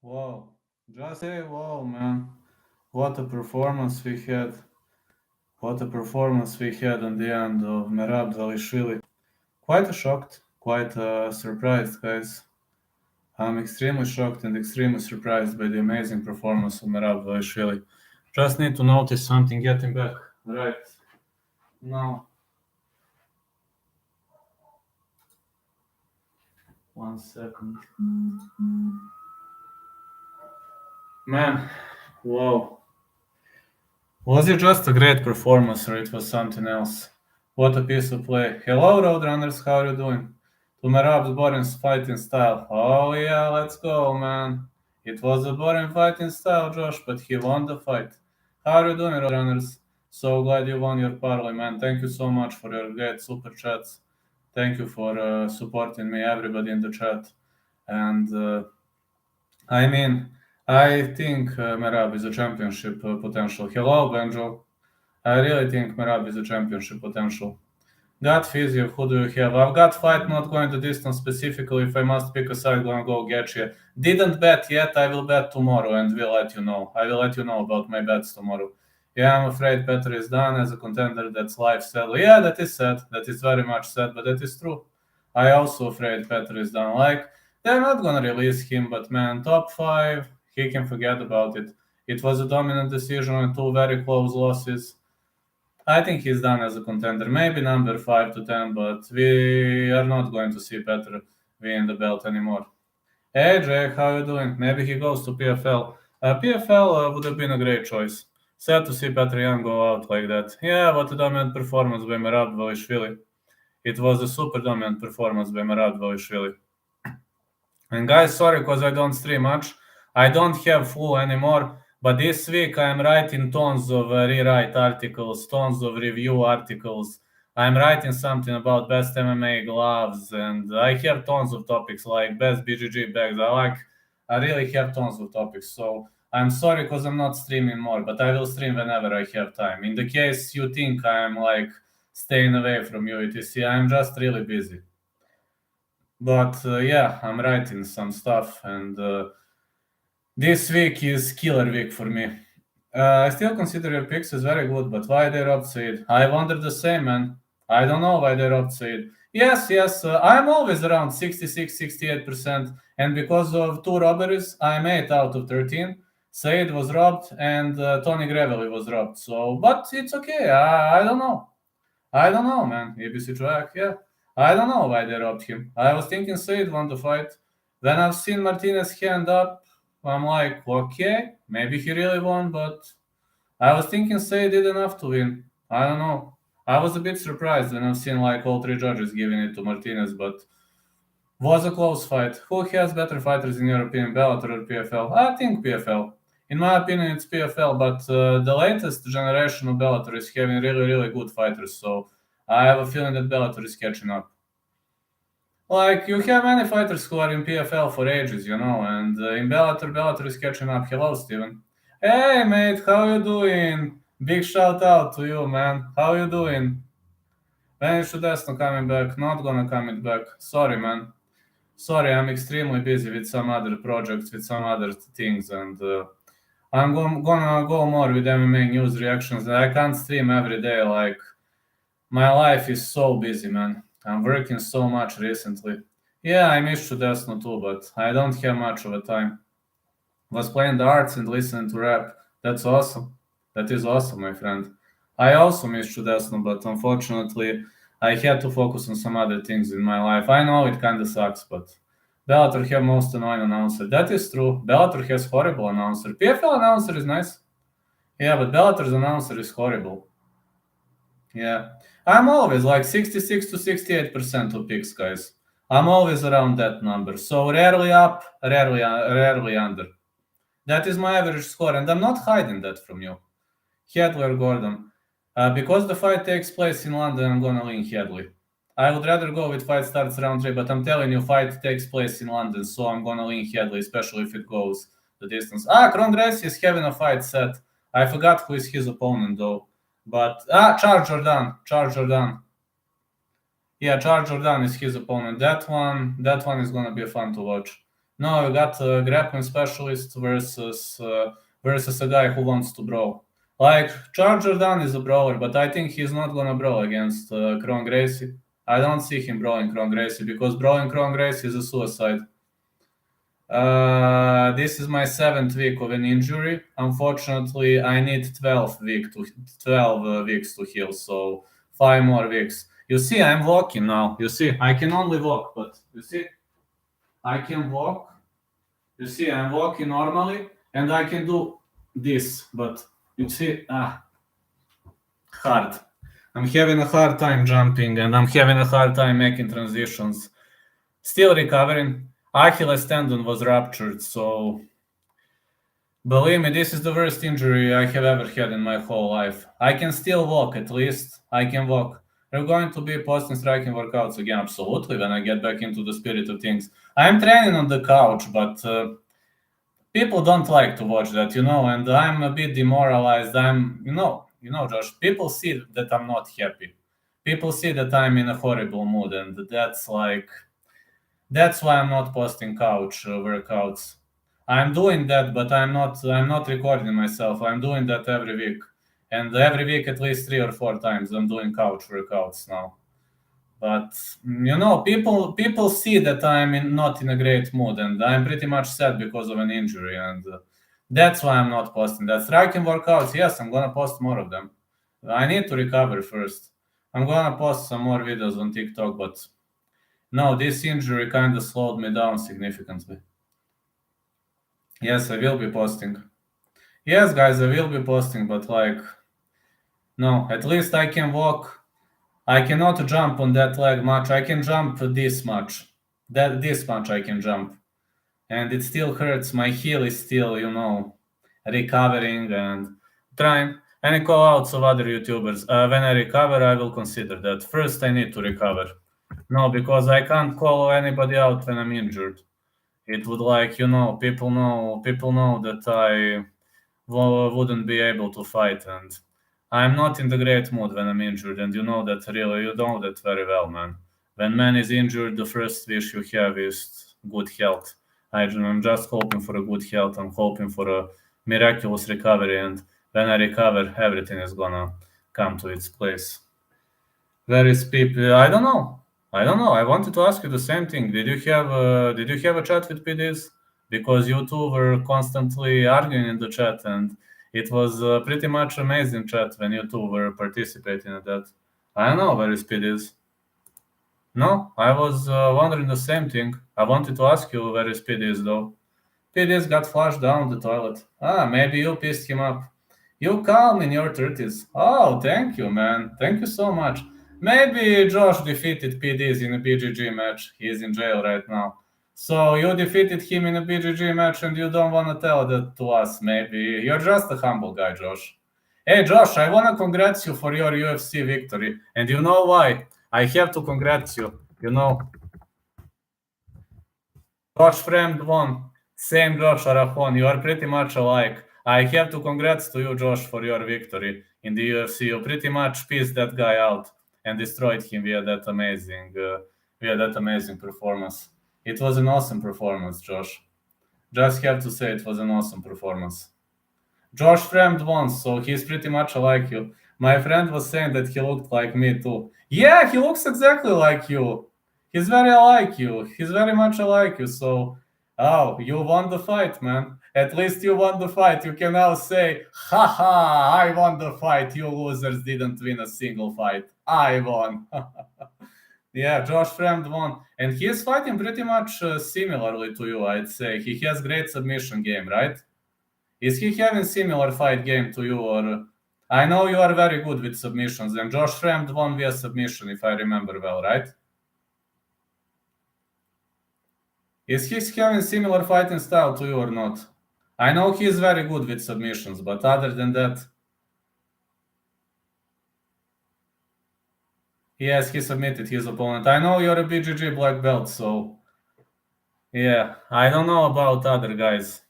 Wow. Just say wow, man. What a performance we had. What a performance we had on the end of Merab Dvalishvili. Quite shocked, quite surprised, guys. I'm extremely shocked and extremely surprised by the amazing performance of Merab Dvalishvili. Just need to notice something getting back right now. 1 second. Man, wow. Was it just a great performance or it was something else? What a piece of play. Hello, Roadrunners, how are you doing? To Merab's boring fighting style. Oh, yeah, let's go, man. It was a boring fighting style, Josh, but he won the fight. How are you doing, Roadrunners? So glad you won your parlay, man. Thank you so much for your great super chats. Thank you for supporting me, everybody in the chat. And I mean, I think Merab is a championship potential. Hello, Benjo. I really think Merab is a championship potential. Got physio, who do you have? I've got fight, not going to distance specifically. If I must pick a side, gonna go get you. Didn't bet yet, I will bet tomorrow and will let you know. I will let you know about my bets tomorrow. Yeah, I'm afraid Petr is done as a contender. That's life sad. Yeah, that is sad. That is very much sad, but that is true. I also afraid Petr is done. Like, they're not gonna release him, but man, top 5, he can forget about it. It was a dominant decision and 2 very close losses. I think he's done as a contender, maybe number 5 to 10, but we are not going to see Petr win the belt anymore. Hey Jake, how you doing? Maybe he goes to PFL. PFL would have been a great choice. Sad to see Petr Yan go out like that. Yeah, what a dominant performance by Merab Dvalishvili. It was a super dominant performance by Merab Dvalishvili. And guys, sorry because I don't stream much. I don't have full anymore. But this week I'm writing tons of rewrite articles, tons of review articles. I'm writing something about best MMA gloves, and I have tons of topics like best BGG bags. I really have tons of topics. So I'm sorry because I'm not streaming more, but I will stream whenever I have time. In the case you think I'm like staying away from you, etc., I'm just really busy. But yeah, I'm writing some stuff, and this week is killer week for me. I still consider your picks as very good, but why they robbed Said? I wonder the same, man. I don't know why they robbed Said. Yes, I'm always around 66, 68%, and because of 2 robberies, I'm 8 out of 13. Said was robbed, and Tony Gravely was robbed. So, but it's okay. I don't know. I don't know, man. ABC track, yeah. I don't know why they robbed him. I was thinking Said won the fight. When I've seen Martinez hand up, I'm like, okay, maybe he really won, but I was thinking Said did enough to win. I don't know. I was a bit surprised when I've seen like all 3 judges giving it to Martinez, but was a close fight. Who has better fighters in your opinion, Bellator or PFL? I think PFL. In my opinion, it's PFL, but the latest generation of Bellator is having really, really good fighters, so I have a feeling that Bellator is catching up. Like, you have many fighters who are in PFL for ages, and in Bellator is catching up. Hello, Steven. Hey, mate, how you doing? Big shout out to you, man. How you doing? When is Shudesno coming back? Not gonna coming back. Sorry, man. Sorry, I'm extremely busy with some other projects, with some other things, and I'm gonna go more with MMA news reactions. And I can't stream every day. Like, my life is so busy, man. I'm working so much recently. Yeah, I miss Chudesno too, but I don't have much of a time. Was playing darts and listening to rap. That's awesome. That is awesome, my friend. I also miss Chudesno, but unfortunately, I had to focus on some other things in my life. I know it kind of sucks, but Bellator have most annoying announcer. That is true. Bellator has horrible announcer. PFL announcer is nice. Yeah, but Bellator's announcer is horrible. Yeah. I'm always like 66 to 68% of picks, guys. I'm always around that number. So rarely up, rarely under. That is my average score, and I'm not hiding that from you. Hadley or Gordon. Because the fight takes place in London, I'm gonna lean Hadley. I would rather go with fight starts round 3, but I'm telling you, fight takes place in London, so I'm gonna lean Hadley, especially if it goes the distance. Kron Gracie is having a fight set. I forgot who is his opponent, though. But, Charles Jordan. Yeah, Charles Jordan is his opponent. That one is gonna be fun to watch. No, you got a grappling specialist versus a guy who wants to brawl. Like, Charles Jourdain is a brawler, but I think he's not gonna brawl against Kron Gracie. I don't see him brawling Kron Gracie, because brawling Kron Gracie is a suicide. This is my 7th week of an injury. Unfortunately, I need 12 weeks to heal, so 5 more weeks. You see, I'm walking now. You see, I can only walk, but you see, I can walk. You see, I'm walking normally, and I can do this, but you see, hard. I'm having a hard time jumping, and I'm having a hard time making transitions. Still recovering. Achilles tendon was ruptured, so believe me, this is the worst injury I have ever had in my whole life. I can still walk, at least. I can walk. We're going to be posting striking workouts again, absolutely, when I get back into the spirit of things. I'm training on the couch, but people don't like to watch that, and I'm a bit demoralized. Josh, people see that I'm not happy. People see that I'm in a horrible mood, and that's why I'm not posting couch workouts. I'm doing that, but I'm not recording myself. I'm doing that every week. And every week at least 3 or 4 times I'm doing couch workouts now. But people see that I'm not in a great mood, and I'm pretty much sad because of an injury, and that's why I'm not posting that. Striking workouts, yes, I'm gonna post more of them. I need to recover first. I'm gonna post some more videos on TikTok, but no, this injury kind of slowed me down significantly. Yes, I will be posting. Yes, guys, I will be posting, but no, at least I can walk. I cannot jump on that leg much. I can jump this much. This much I can jump. And it still hurts. My heel is still, recovering and trying. Any call outs of other YouTubers? When I recover, I will consider that. First, I need to recover. No, because I can't call anybody out when I'm injured. It would people know that I wouldn't be able to fight, and I'm not in the great mood when I'm injured, and you know that very well, man. When man is injured, the first wish you have is good health. I'm just hoping for a good health. I'm hoping for a miraculous recovery, and when I recover, everything is gonna come to its place. Where is people? I don't know. I wanted to ask you the same thing. Did you have a chat with PDs? Because you two were constantly arguing in the chat, and it was pretty much amazing chat when you two were participating in that. I don't know, where is PDs? No, I was wondering the same thing. I wanted to ask you, where is PDs though? PDs got flushed down the toilet. Maybe you pissed him up. You calm in your 30s. Oh, thank you, man. Thank you so much. Maybe Josh defeated PDs in a BGG match. He's in jail right now. So you defeated him in a BGG match and you don't want to tell that to us. Maybe you're just a humble guy, Josh. Hey, Josh, I want to congratulate you for your UFC victory. And you know why? I have to congratulate you. Josh Fremd won. Same Josh Arafon. You are pretty much alike. I have to congrats to you, Josh, for your victory in the UFC. You pretty much pieced that guy out and destroyed him via that amazing performance. It was an awesome performance, Josh. Just have to say it was an awesome performance. Josh Fremd won, so he's pretty much like you. My friend was saying that he looked like me too. Yeah, he looks exactly like you. He's very like you. He's very much like you. So, you won the fight, man. At least you won the fight. You can now say, haha, I won the fight. You losers didn't win a single fight. I won. Yeah, Josh Fremd won. And he is fighting pretty much similarly to you, I'd say. He has great submission game, right? Is he having similar fight game to you, or I know you are very good with submissions, and Josh Fremd won via submission, if I remember well, right? Is he having similar fighting style to you or not? I know he's very good with submissions, but other than that, yes, he submitted his opponent. I know you're a BGG black belt, so yeah, I don't know about other guys.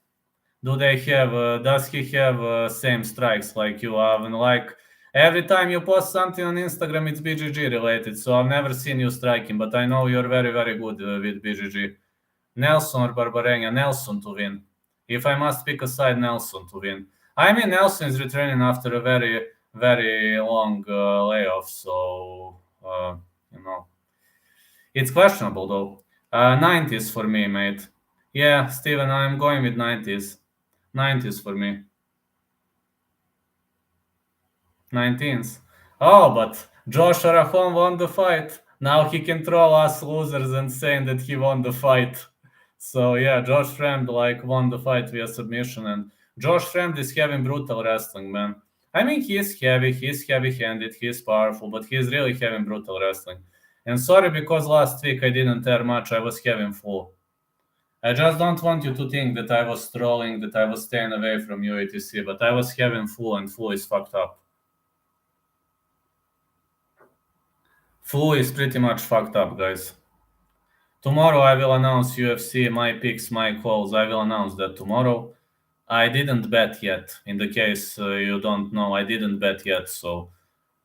Does he have same strikes like you have? And like every time you post something on Instagram, it's BGG related. So I've never seen you striking, but I know you're very, very good with BGG. Nelson or Barbarena. Nelson to win. If I must pick a side, Nelson to win. I mean, Nelson is returning after a very, very long layoff, so, it's questionable though. 90s for me, mate. Yeah, Steven, I'm going with 90s. 90s for me. 19s. Oh, but Josh Arahon won the fight. Now he can troll us losers and saying that he won the fight. So yeah, Josh Fremd won the fight via submission, and Josh Fremd is having brutal wrestling, man. I mean, he's heavy-handed, he's powerful, but he's really having brutal wrestling. And sorry because last week I didn't air much, I was having flu. I just don't want you to think that I was trolling, that I was staying away from you, etc. But I was having flu, and flu is fucked up. Flu is pretty much fucked up, guys. Tomorrow I will announce UFC, my picks, my calls. I will announce that tomorrow. I didn't bet yet. In the case you don't know, I didn't bet yet. So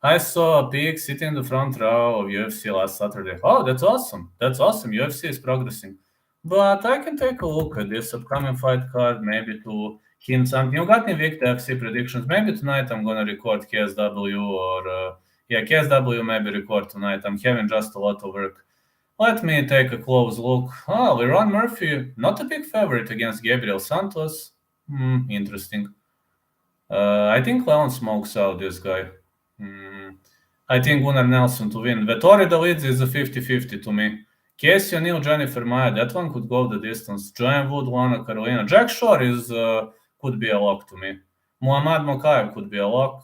I saw a pig sitting in the front row of UFC last Saturday. Oh, that's awesome. That's awesome. UFC is progressing. But I can take a look at this upcoming fight card, maybe to hint something. You got me Victor FC predictions. Maybe tonight I'm going to record KSW or, KSW maybe record tonight. I'm having just a lot of work. Let me take a close look. Oh, Leron Murphy, not a big favorite against Gabriel Santos. Interesting. I think Leon smokes out this guy. I think Gunnar Nelson to win. Vettori Dalidze is a 50-50 to me. Casey O'Neill, Jennifer Maya, that one could go the distance. Joanne Wood, Luana Carolina. Jack Shore could be a lock to me. Muhammad Mokaev could be a lock.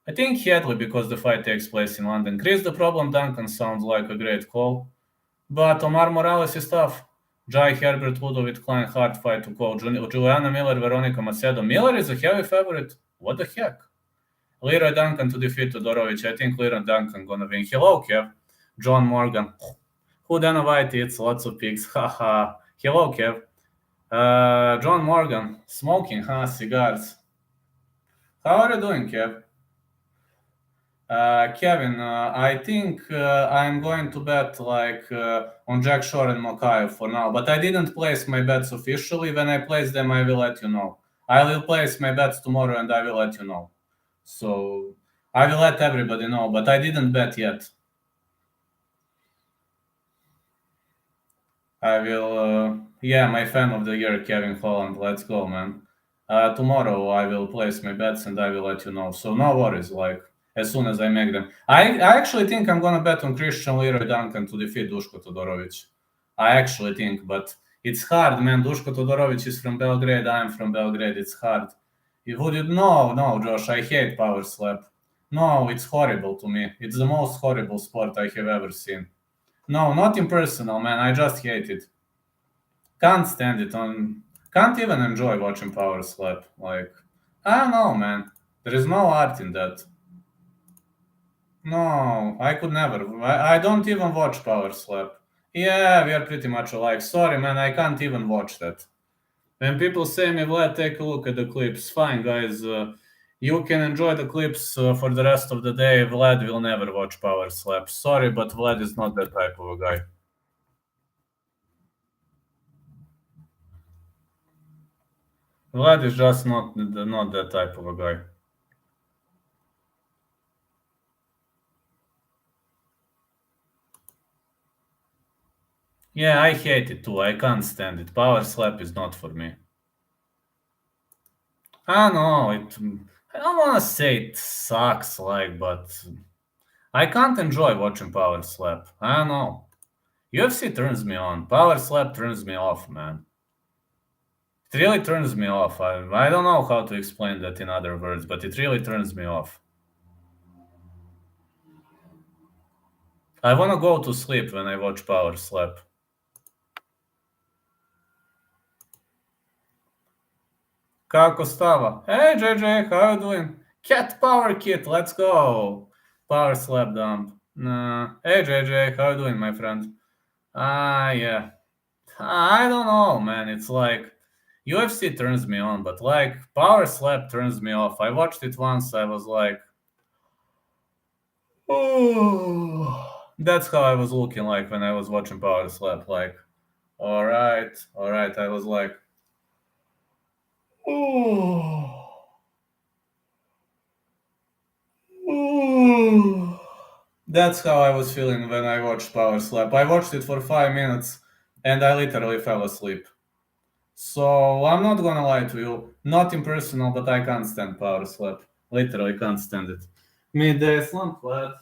I think Hadley because the fight takes place in London. Chris the Problem Duncan sounds like a great call. But Omar Morales is tough. Jai Herbert, Ludovic Klein, hard fight to call. Juliana Miller, Veronica Macedo. Miller is a heavy favorite. What the heck? Leroy Duncan to defeat Todorovic. I think Leroy Duncan gonna win. Hello, Kev. John Morgan. Who Dana White eats lots of pigs. Haha. Hello, Kev. John Morgan. Smoking, cigars. How are you doing, Kev? Kevin, I think I'm going to bet on Jack Shore and Mokaev for now, but I didn't place my bets officially. When I place them, I will let you know. I will place my bets tomorrow and I will let you know. So I will let everybody know, but I didn't bet yet. I will, my fan of the year, Kevin Holland. Let's go, man. Tomorrow I will place my bets and I will let you know. So no worries, as soon as I make them. I actually think I'm going to bet on Christian Leroy Duncan to defeat Duško Todorovic. I actually think, but it's hard, man. Duško Todorovic is from Belgrade. I am from Belgrade. It's hard. No, Josh, I hate power slap. No, it's horrible to me. It's the most horrible sport I have ever seen. No, not impersonal, man. I just hate it. Can't stand it. Can't even enjoy watching power slap. I don't know, man. There is no art in that. No, I could never. I don't even watch power slap. Yeah, we are pretty much alike. Sorry, man, I can't even watch that. When people say me, Vlad, take a look at the clips. Fine, guys. You can enjoy the clips for the rest of the day. Vlad will never watch power slap. Sorry, but Vlad is not that type of a guy. Vlad is just not that type of a guy. Yeah, I hate it too. I can't stand it. Power slap is not for me. I don't know. I don't want to say it sucks, but I can't enjoy watching power slap. I don't know. UFC turns me on. Power slap turns me off, man. It really turns me off. I don't know how to explain that in other words, but it really turns me off. I want to go to sleep when I watch power slap. Kako stava? Hey, JJ, how you doing? Cat power kit, let's go. Power slap dump. Nah. Hey, JJ, how you doing, my friend? Yeah. I don't know, man. It's UFC turns me on, but power slap turns me off. I watched it once. I was like, oh, that's how I was looking like when I was watching power slap. All right. I was like, oh. That's how I was feeling when I watched Power Slap. I watched it for 5 minutes and I literally fell asleep. So I'm not gonna lie to you, not impersonal, but I can't stand Power Slap. Literally can't stand it. Midday slump flat.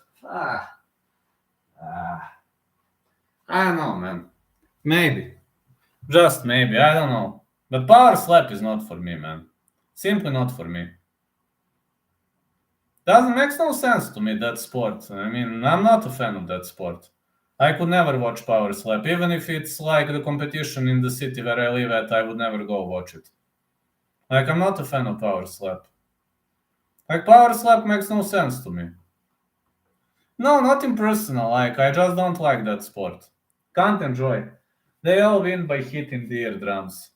I don't know, man. Maybe. Just maybe, I don't know. But Power Slap is not for me, man. Simply not for me. Doesn't make no sense to me, that sport. I mean, I'm not a fan of that sport. I could never watch Power Slap. Even if it's like the competition in the city where I live at, I would never go watch it. Like, I'm not a fan of Power Slap. Like, Power Slap makes no sense to me. No, not impersonal. Like, I just don't like that sport. Can't enjoy. They all win by hitting the eardrums.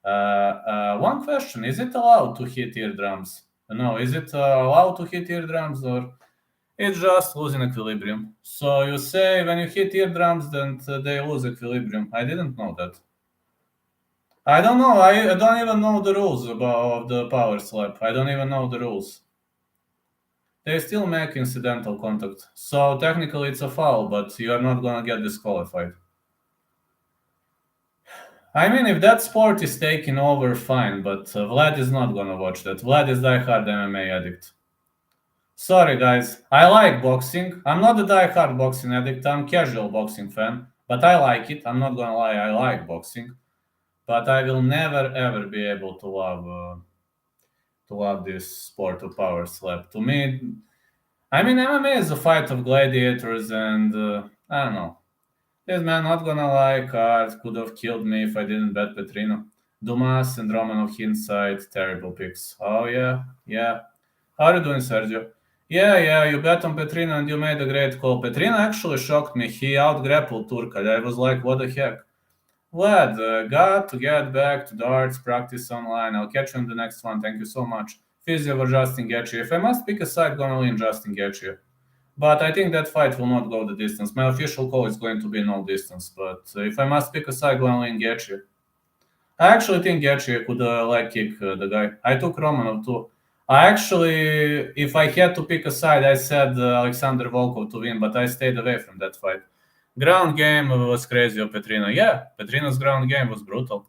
One question: is it allowed to hit eardrums? No, is it allowed to hit eardrums, or it's just losing equilibrium? So you say when you hit eardrums, then they lose equilibrium. I didn't know that. I don't know. I don't even know the rules about the power slap. I don't even know the rules. They still make incidental contact. So technically it's a foul, but you are not gonna get disqualified. I mean, if that sport is taking over, fine, but Vlad is not gonna watch that. Vlad is diehard MMA addict. Sorry, guys. I like boxing. I'm not a diehard boxing addict. I'm casual boxing fan, but I like it. I'm not gonna lie. I like boxing, but I will never ever be able to love this sport of power slap. To me, I mean, MMA is a fight of gladiators, and I don't know. This man, not gonna lie, card could have killed me if I didn't bet Petrino. Dumas and Romanov hindsight, terrible picks. Oh yeah. How are you doing, Sergio? Yeah, you bet on Petrino and you made a great call. Petrino actually shocked me. He out-grappled Turka. I was like, what the heck? Vlad, got to get back to darts, practice online. I'll catch you in the next one. Thank you so much. Physio or Justin Gaethje. If I must pick a side, gonna win Justin Gaethje. But I think that fight will not go the distance. My official call is going to be no distance. But if I must pick a side, gonna win Gaethje. I actually think Gaethje could leg kick the guy. I took Romanov too. I actually, if I had to pick a side, I said Alexander Volkov to win, but I stayed away from that fight. Ground game was crazy of Petrino. Yeah, Petrino's ground game was brutal.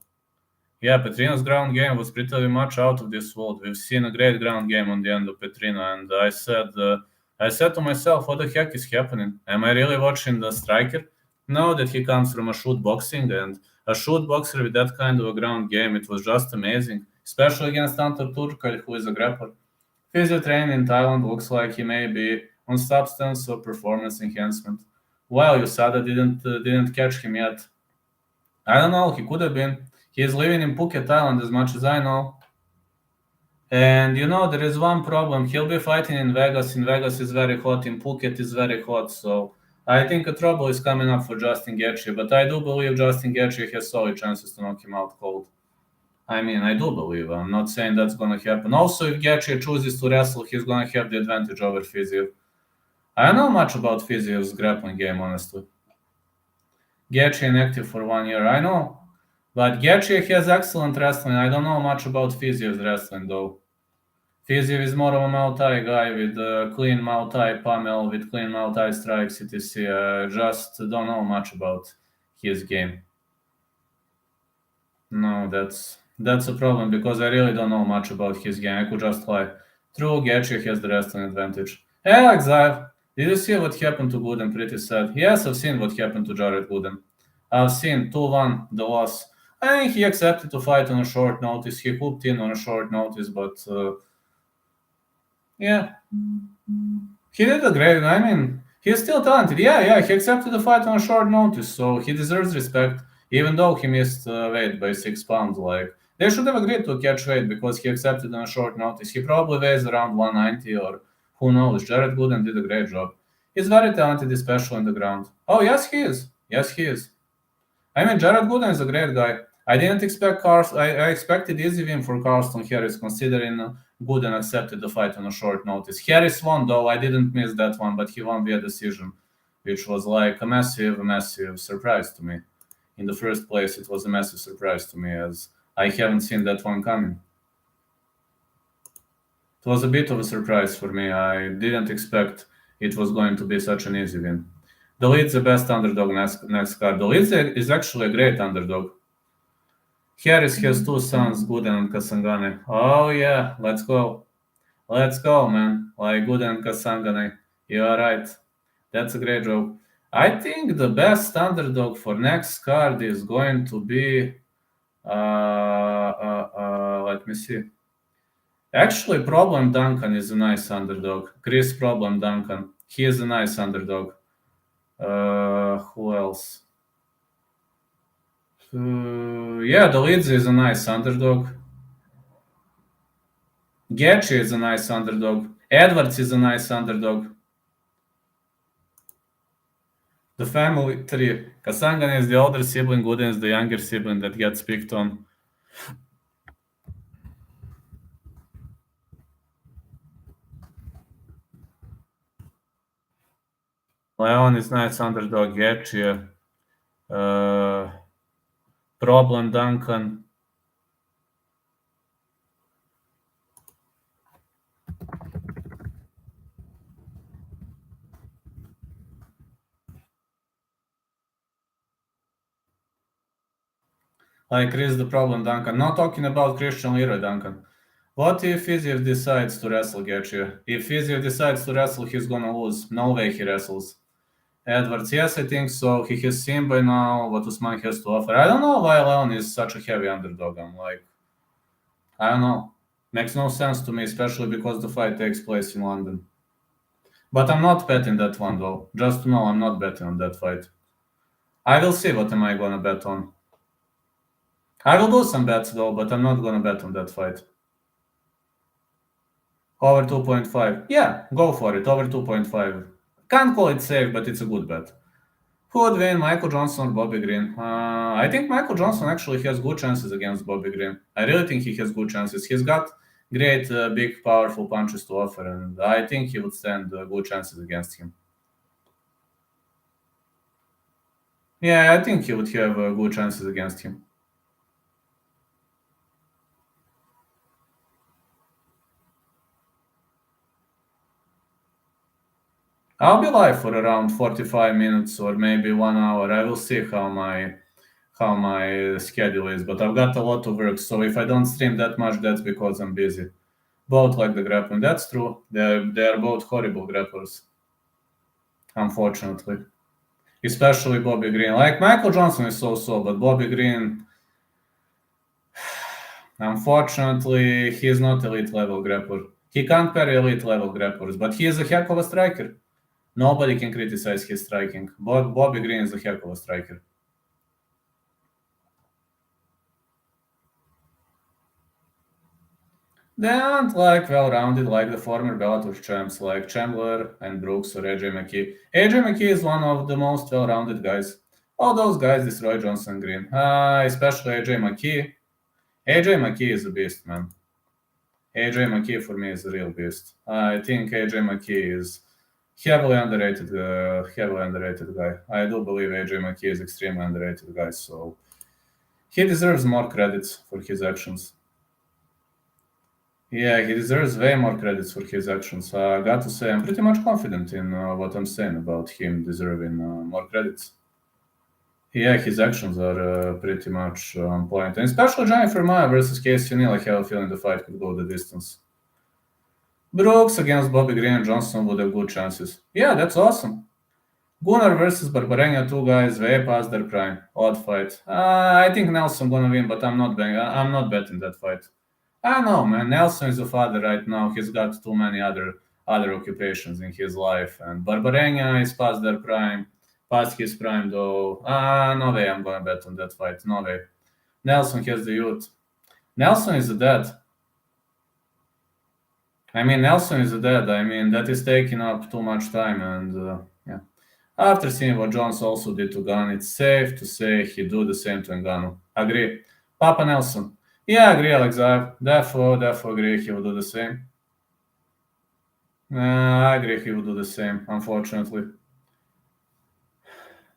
Yeah, Petrino's ground game was pretty much out of this world. We've seen a great ground game on the end of Petrino, and I said to myself, what the heck is happening? Am I really watching the striker? No, that he comes from a shoot boxing, and a shoot boxer with that kind of a ground game, it was just amazing, especially against Antar Turkal, who is a grappler. Physio training in Thailand looks like he may be on substance or performance enhancement. Well, USADA didn't catch him yet. I don't know, he could have been. He is living in Phuket, Thailand, as much as I know. And there is one problem. He'll be fighting in Vegas. In Vegas is very hot. In Phuket is very hot. So I think a trouble is coming up for Justin Gaethje. But I do believe Justin Gaethje has solid chances to knock him out cold. I mean, I do believe. I'm not saying that's going to happen. Also, if Gaethje chooses to wrestle, he's going to have the advantage over Fiziev. I don't know much about Fiziev's grappling game, honestly. Gaethje inactive for 1 year. I know. But Gaethje has excellent wrestling. I don't know much about Fiziev's wrestling, though. Fiziev is more of a Muay Thai guy with clean Muay Thai pummel, with clean Muay Thai strikes, etc. I just don't know much about his game. No, that's a problem, because I really don't know much about his game. I could just lie. True, Gaethje has the wrestling advantage. Alex Zaev, did you see what happened to Gooden? Pretty sad. Yes, I've seen what happened to Jared Gooden. I've seen 2-1, the loss. I think he accepted to fight on a short notice. He hooped in on a short notice, but yeah, he did a great. I mean, he's still talented. Yeah, he accepted the fight on a short notice, so he deserves respect, even though he missed weight by 6 pounds. Like, they should have agreed to catch weight because he accepted on a short notice. He probably weighs around 190, or who knows. Jared Gooden did a great job. He's very talented, especially on the ground. Oh, yes, he is. Yes, he is. I mean, Jared Gooden is a great guy. I didn't expect I expected easy win for Carlston Harris, considering Gooden accepted the fight on a short notice. Harris won, though. I didn't miss that one, but he won via decision, which was like a massive surprise to me. in the first place, it was a massive surprise to me, as I haven't seen that one coming. It was a bit of a surprise for me. I didn't expect it was going to be such an easy win. The Leeds the best underdog next card. The Leeds is actually a great underdog. Harris has two sons, Gooden and Kasangane. Oh yeah, let's go. Let's go, man. Like Gooden and Kasangane. You are right. That's a great joke. I think the best underdog for next card is going to be. Let me see. Actually, Problem Duncan is a nice underdog. Chris Problem Duncan. He is a nice underdog. Who else? Yeah, the Leeds is a nice underdog. Getchy is a nice underdog. Edwards is a nice underdog. The family tree. Kasangan is the older sibling, Gooden is the younger sibling that gets picked on. Leon is nice underdog. Getchy. Problem Duncan. Like Chris the Problem Duncan. Not talking about Christian Leroy Duncan. What if Fiziev decides to wrestle Getchy? If Fiziev decides to wrestle, he's gonna lose. No way he wrestles. Edwards, yes, I think so. He has seen by now what Usman has to offer. I don't know why Leon is such a heavy underdog. I'm like, I don't know. Makes no sense to me, especially because the fight takes place in London. But I'm not betting that one, though. Just to know, I'm not betting on that fight. I will see what am I gonna bet on. I will do some bets, though, but I'm not gonna bet on that fight. Over 2.5. Yeah, go for it. Over 2.5. Can't call it safe, but it's a good bet. Who would win, Michael Johnson or Bobby Green? I think Michael Johnson actually has good chances against Bobby Green. I really think he has good chances. He's got great, big, powerful punches to offer, and I think he would stand good chances against him. Yeah, I think he would have good chances against him. I'll be live for around 45 minutes or maybe 1 hour. I will see how my schedule is, but I've got a lot of work. So if I don't stream that much, that's because I'm busy. Both like the grappling. That's true. They're both horrible grapplers, unfortunately. Especially Bobby Green. Like Michael Johnson is so, but Bobby Green, unfortunately, he's not elite level grappler. He can't parry elite level grapplers, but he is a heck of a striker. Nobody can criticize his striking. Bobby Green is a heck of a striker. They aren't like well-rounded like the former Bellator champs like Chandler and Brooks or AJ McKee. AJ McKee is one of the most well-rounded guys. All those guys destroy Johnson Green, especially AJ McKee. AJ McKee is a beast, man. AJ McKee for me is a real beast. I think AJ McKee is heavily underrated guy. I do believe AJ McKee is extremely underrated guy, so he deserves more credits for his actions. Yeah, he deserves way more credits for his actions. I got to say, I'm pretty much confident in what I'm saying about him deserving more credits. Yeah, his actions are pretty much on point. And especially Jennifer Maya versus Casey O'Neill, I have a feeling the fight could go the distance. Brooks against Bobby Green and Johnson would have good chances. Yeah, that's awesome. Gunnar versus Barbarena, two guys way past their prime. Odd fight. I think Nelson gonna win, but I'm not betting that fight. I know, man. Nelson is a father right now. He's got too many other occupations in his life, and Barbarena is past their prime, past his prime though. No way I'm gonna bet on that fight. No way. Nelson has the youth. Nelson is a dad. I mean, Nelson is a dad. I mean, that is taking up too much time, and yeah. After seeing what Jones also did to Gunn, it's safe to say he do the same to Ngannou. Agree. Papa Nelson. Yeah, agree, Alexander. Therefore agree he will do the same. I agree he will do the same, unfortunately.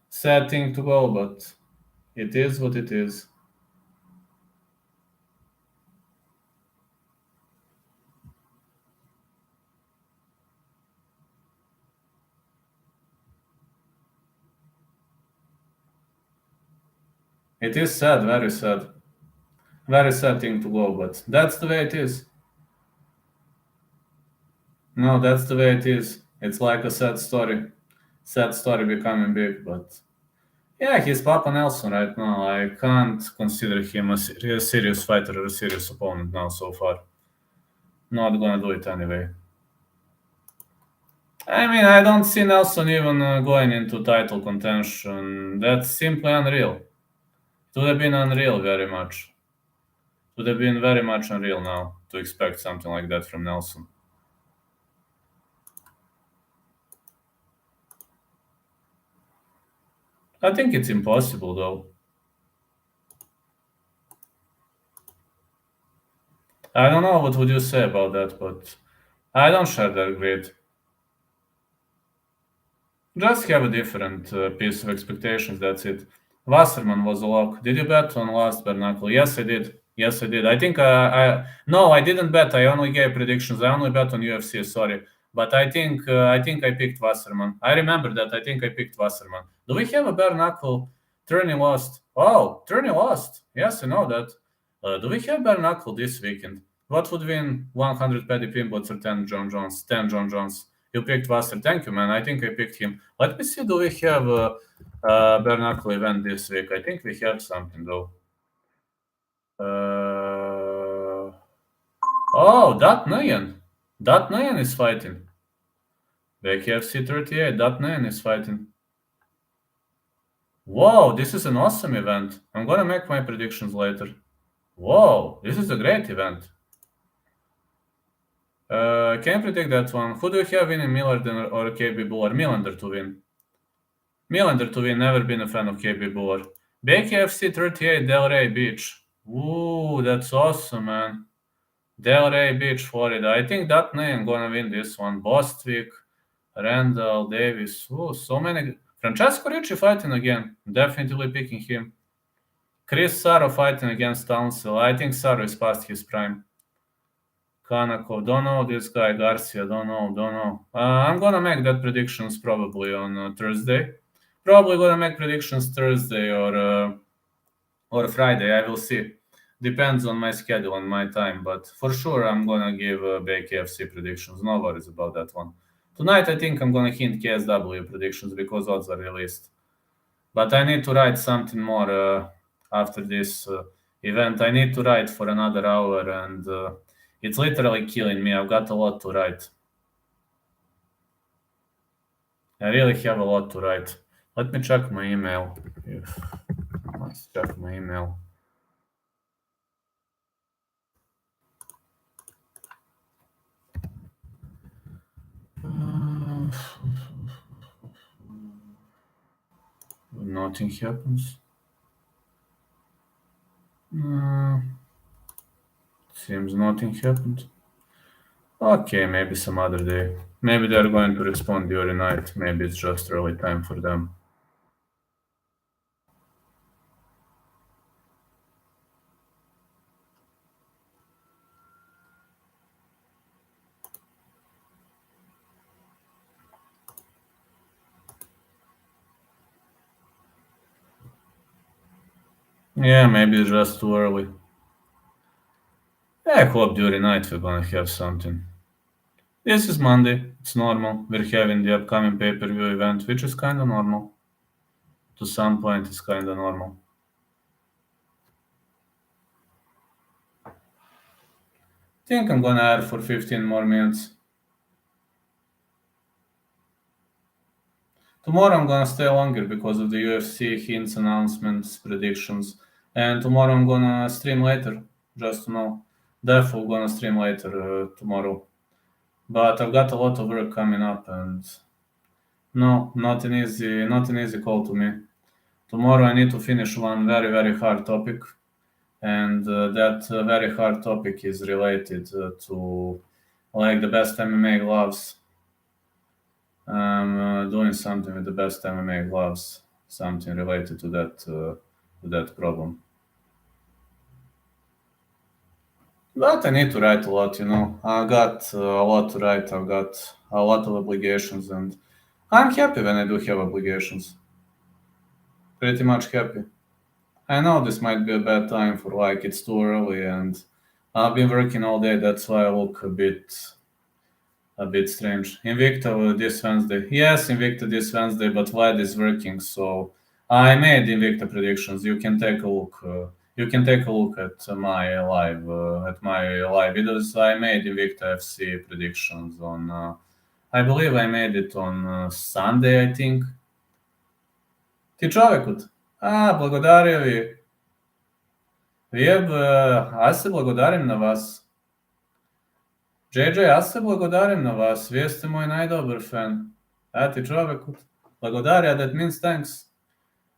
Sad thing to go, but It is what it is. It is sad, very sad. Very sad thing to go, but that's the way it is. No, that's the way it is. It's like a sad story. Sad story becoming big, but yeah, he's Papa Nelson right now. I can't consider him a serious fighter or a serious opponent now so far. Not gonna do it anyway. I mean, I don't see Nelson even going into title contention. That's simply unreal. It would have been unreal very much. It would have been very much unreal now to expect something like that from Nelson. I think it's impossible though. I don't know what would you say about that, but I don't share that grade. Just have a different piece of expectations, that's it. Wasserman was a lock. Did you bet on last Bernacle? Yes, I did. Yes, I did. I think no, I didn't bet. I only gave predictions. I only bet on UFC. Sorry, but I think I picked Wasserman. I remember that. I think I picked Wasserman. Do we have a Bernacle? Turney lost. Oh, Turney lost. Yes, I know that. Do we have Bernacle this weekend? What would win 100 Paddy Pimbletts or 10 John Jones? 10 John Jones. You picked Wasser. Thank you, man. I think I picked him. Let me see. Do we have a Bernacle event this week? I think we have something though. Oh, Dat Nguyen. Dat Nguyen is fighting. BKFC 38. Dat Nguyen is fighting. Whoa, this is an awesome event. I'm gonna make my predictions later. Whoa, this is a great event. Can predict that one. Who do you have winning, Millard or KB Buller? Millander to win. Millander to win. Never been a fan of KB Buller. BKFC 38, Delray Beach. Ooh, that's awesome, man. Delray Beach, Florida. I think that name gonna win this one. Bostwick, Randall, Davis. Ooh, so many. Francesco Ricci fighting again. Definitely picking him. Chris Saro fighting against Townsville. I think Saro is past his prime. Kanako, don't know this guy. Garcia, don't know. I'm gonna make that predictions probably on Thursday. Probably gonna make predictions Thursday or Friday. I will see. Depends on my schedule and my time, but for sure I'm gonna give BKFC predictions. No worries about that one. Tonight I think I'm gonna hint KSW predictions because odds are released. But I need to write something more after this event. I need to write for another hour, and it's literally killing me. I've got a lot to write. I really have a lot to write. Let me check my email. Let's check my email. Nothing happens. Seems nothing happened. Okay, maybe some other day. Maybe they're going to respond during night. Maybe it's just early time for them. Yeah, maybe it's just too early. I hope during night we're gonna have something. This is Monday. It's normal. We're having the upcoming pay-per-view event, which is kind of normal. To some point, it's kind of normal. Think I'm gonna add for 15 more minutes. Tomorrow I'm gonna stay longer because of the UFC hints, announcements, predictions, and tomorrow I'm gonna stream later. Just to know, definitely gonna stream later tomorrow. But I've got a lot of work coming up, and no, not an easy call to me. Tomorrow I need to finish one very very hard topic, and that very hard topic is related to like the best MMA gloves. I'm doing something with the best MMA gloves, something related to that that problem. But I need to write a lot, I got a lot to write. I've got a lot of obligations, and I'm happy when I do have obligations. Pretty much happy. I know this might be a bad time for like it's too early, and I've been working all day. That's why I look a bit strange. Invicta this Wednesday. Yes, Invicta this Wednesday, but Vlad is working, so I made Invicta predictions. You can take a look. You can take a look at my live videos. I made Invicta FC predictions on. I believe I made it on Sunday, I think. Ти човек от. Благодаря ви. Аз се благодарим на вас. JJ, аз се благодарим на вас. Вие сте мой най-добър фен. Ти човекот. Благодаря, that means thanks.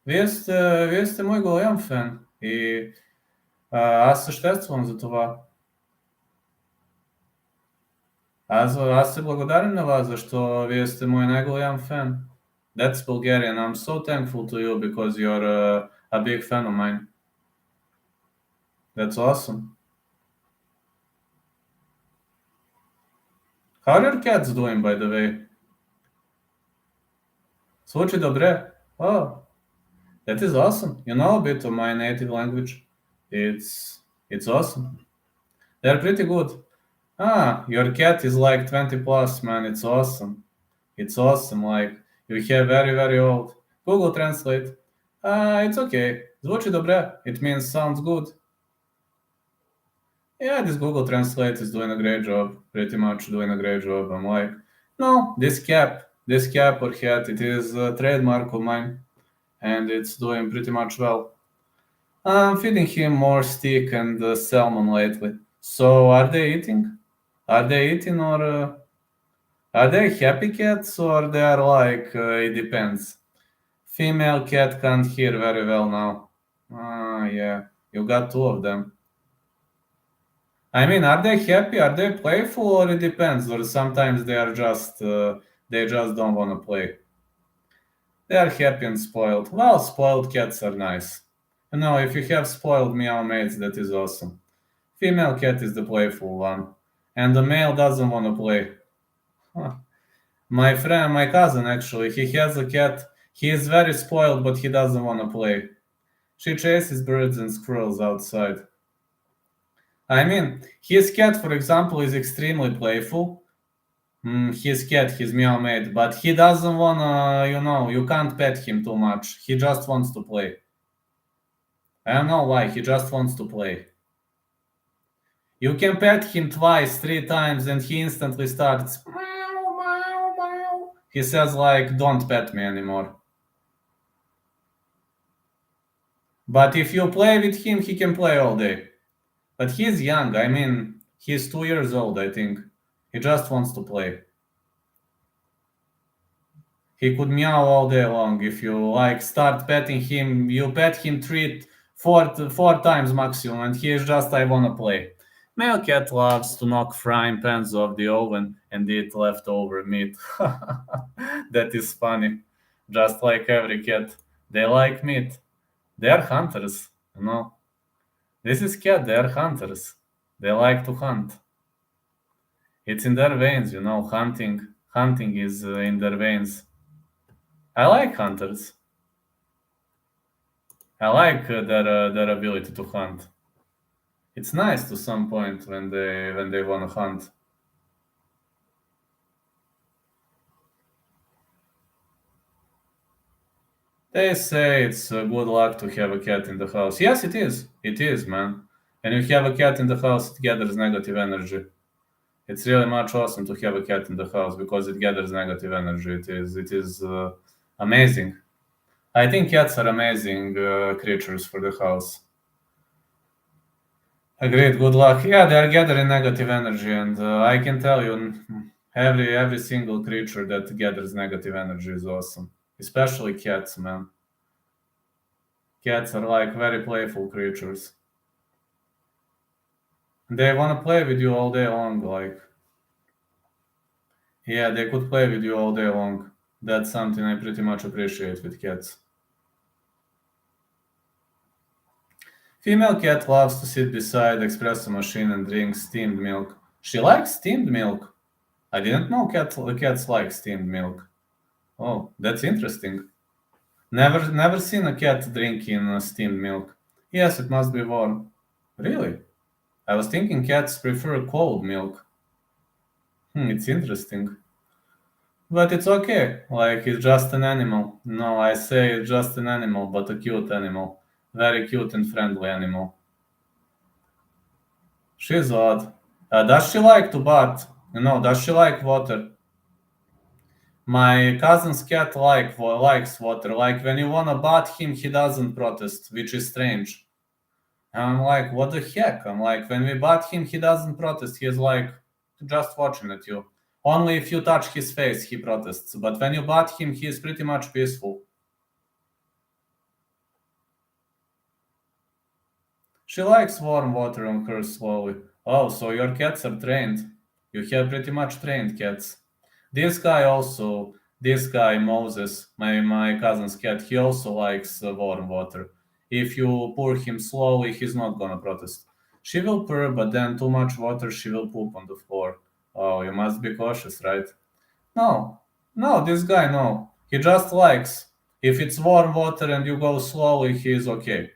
Вие сте мой голям фен. И аз съществувам за това. Аз се благодарим на вас, защо вие сте мой най-голям фен. That's Bulgarian. I'm so thankful to you because you're a big fan of mine. That's awesome. How are your cats doing, by the way? Звучи добре. Oh, that is awesome. You know a bit of my native language. It's awesome. They're pretty good. Your cat is like 20 plus, man. It's awesome. It's awesome. Like, you have very, very old. Google Translate. It's okay. Звучи добре. It means sounds good. Yeah, this Google Translate is doing a great job. Pretty much doing a great job. I'm like, no, this cap or hat, it is a trademark of mine. And it's doing pretty much well. I'm feeding him more steak and salmon lately. So are they eating? Are they eating or are they happy cats or they are like it depends. Female cat can't hear very well now. Yeah, you got two of them. I mean, are they happy? Are they playful or it depends? Or sometimes they are just they just don't want to play. They are happy and spoiled. Well, spoiled cats are nice. If you have spoiled meow mates, that is awesome. Female cat is the playful one, and the male doesn't want to play. Huh. My cousin actually, he has a cat. He is very spoiled, but he doesn't want to play. She chases birds and squirrels outside. I mean, his cat, for example, is extremely playful. His cat, his meow mate, but he doesn't wanna, you can't pet him too much. He just wants to play. I don't know why, he just wants to play. You can pet him twice, 3 times, and he instantly starts meow, meow, meow. He says like, don't pet me anymore. But if you play with him, he can play all day. But he's young, I mean, he's 2 years old, I think. He just wants to play. He could meow all day long. If you like start petting him, you pet him four times maximum, and he is just, I wanna play. Male cat loves to knock frying pans off the oven and eat leftover meat. That is funny. Just like every cat, they like meat. They are hunters, This is cat, they are hunters. They like to hunt. It's in their veins, hunting. Hunting is in their veins. I like hunters. I like their ability to hunt. It's nice to some point when they want to hunt. They say it's good luck to have a cat in the house. Yes, it is. It is, man. And if you have a cat in the house, it gathers negative energy. It's really much awesome to have a cat in the house because it gathers negative energy. It is amazing. I think cats are amazing creatures for the house. Agreed. Good luck. Yeah, they are gathering negative energy, and I can tell you, every single creature that gathers negative energy is awesome. Especially cats, man. Cats are like very playful creatures. They want to play with you all day long. Yeah, they could play with you all day long. That's something I pretty much appreciate with cats. Female cat loves to sit beside espresso machine and drink steamed milk. She likes steamed milk. I didn't know cats like steamed milk. Oh, that's interesting. Never seen a cat drinking steamed milk. Yes, it must be warm. Really? I was thinking cats prefer cold milk. It's interesting. But it's okay. Like, it's just an animal. No, I say it's just an animal, but a cute animal. Very cute and friendly animal. She's odd. Does she like to bath? Does she like water? My cousin's cat likes water. Like, when you wanna bath him, he doesn't protest, which is strange. And I'm like, what the heck? I'm like, when we bath him, he doesn't protest. He's like, just watching at you. Only if you touch his face, he protests. But when you bath him, he is pretty much peaceful. She likes warm water on her slowly. Oh, so your cats are trained. You have pretty much trained cats. This guy Moses, my cousin's cat, he also likes warm water. If you pour him slowly, he's not gonna protest. She will purr, but then too much water, she will poop on the floor. Oh, you must be cautious, right? No, no, this guy, no. He just likes. If it's warm water and you go slowly, he is okay.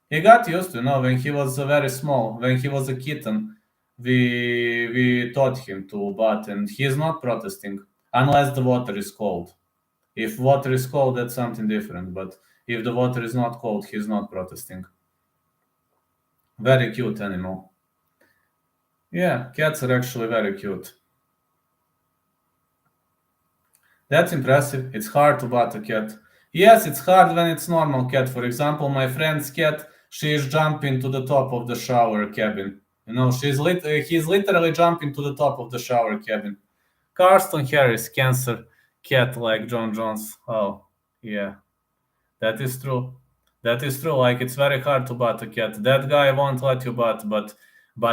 He got used to, when he was very small, when he was a kitten, we taught him to bath, and he is not protesting unless the water is cold. If water is cold, that's something different. But if the water is not cold, he's not protesting. Very cute animal. Yeah, cats are actually very cute. That's impressive. It's hard to bat a cat. Yes, it's hard when it's normal cat. For example, my friend's cat, she is jumping to the top of the shower cabin. He's literally jumping to the top of the shower cabin. Carston Harris, cancer cat like John Jones. Oh, yeah, that is true. That is true. Like, it's very hard to bat a cat. That guy won't let you bat, but